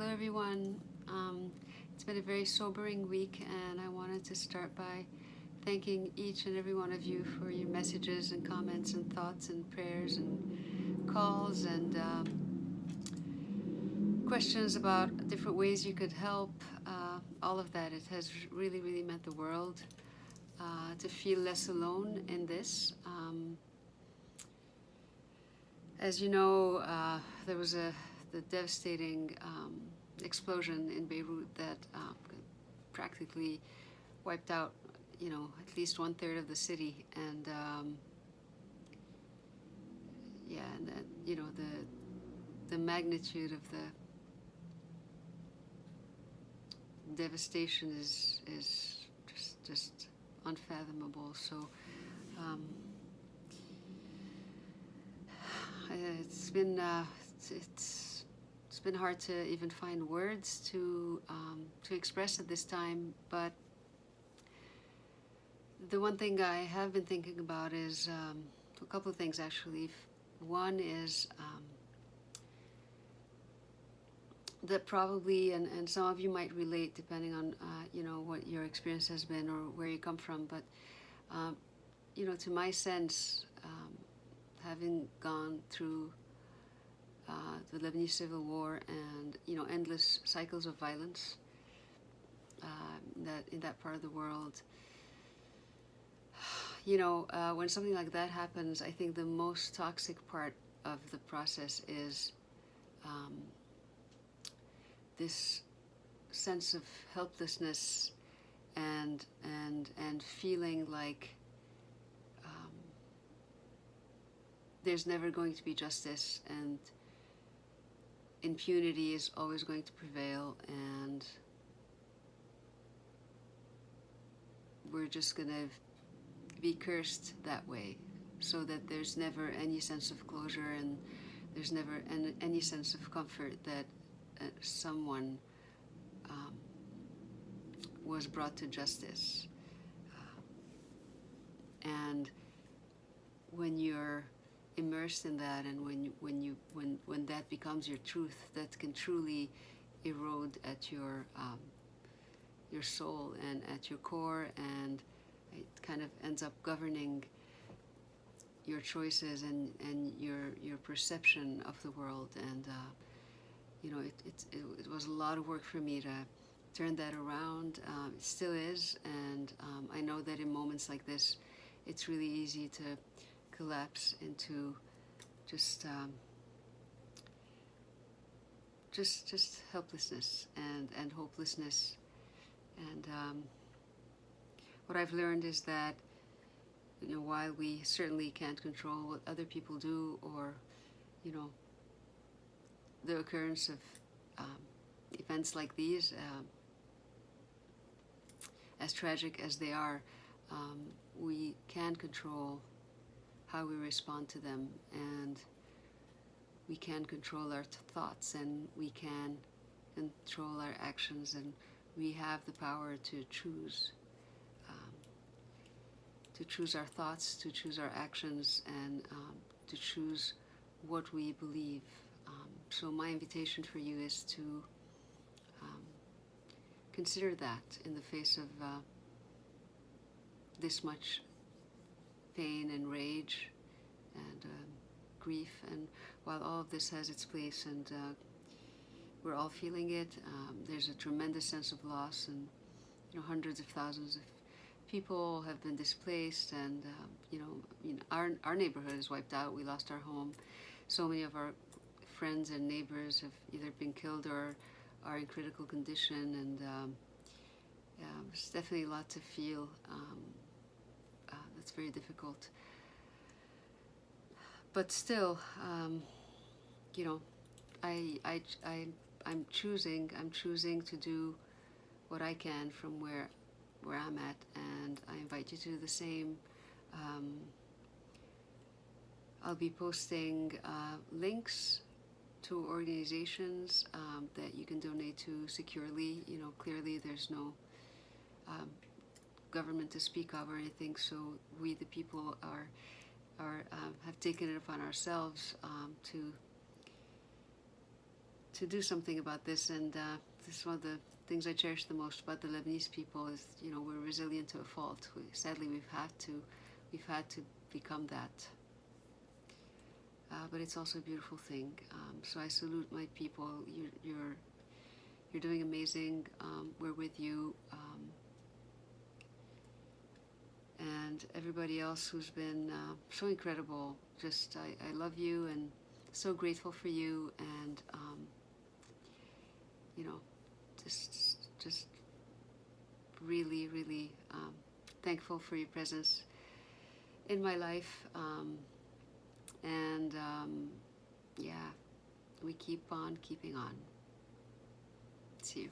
Hello everyone. It's been a very sobering week, and I wanted to start by thanking each and every one of you for your messages and comments and thoughts and prayers and calls and questions about different ways you could help. All of that, it has really, really meant the world to feel less alone in this. As you know, there was the devastating explosion in Beirut that practically wiped out, at least 1/3 of the city, and and that, the magnitude of the devastation is just unfathomable. So it's been hard to even find words to express at this time, but the one thing I have been thinking about is a couple of things actually. One is that probably, and some of you might relate depending on what your experience has been or where you come from, but to my sense, having gone through the Lebanese Civil War and endless cycles of violence in that part of the world, when something like that happens, I think the most toxic part of the process is this sense of helplessness and feeling like there's never going to be justice, and impunity is always going to prevail, and we're just going to be cursed that way, so that there's never any sense of closure, and there's never any sense of comfort that someone was brought to justice. And when you're immersed in that, and when that becomes your truth, that can truly erode at your soul and at your core, and it kind of ends up governing your choices and your perception of the world. And it was a lot of work for me to turn that around. It still is, and I know that in moments like this, it's really easy to collapse into just helplessness and hopelessness. And what I've learned is that while we certainly can't control what other people do, or the occurrence of events like these, as tragic as they are, we can control how we respond to them, and we can control our thoughts, and we can control our actions, and we have the power to choose our thoughts, to choose our actions, and to choose what we believe. So my invitation for you is to consider that in the face of this much pain and rage and grief. And while all of this has its place, and we're all feeling it, there's a tremendous sense of loss, and hundreds of thousands of people have been displaced, and our neighborhood is wiped out. We lost our home. So many of our friends and neighbors have either been killed or are in critical condition, and it's definitely a lot to feel. That's very difficult. But still, I'm choosing to do what I can from where I'm at, and I invite you to do the same. I'll be posting links to organizations that you can donate to securely. Clearly there's no government to speak of or anything, so we the people have taken it upon ourselves do something about this. And this is one of the things I cherish the most about the Lebanese people is, you know, we're resilient to a fault. Sadly, we've had to become that. But it's also a beautiful thing. So I salute my people. You're doing amazing. We're with you. And everybody else who's been so incredible. Just I love you and so grateful for you, and you know, just really, really thankful for your presence in my life. And yeah, we keep on keeping on. See you.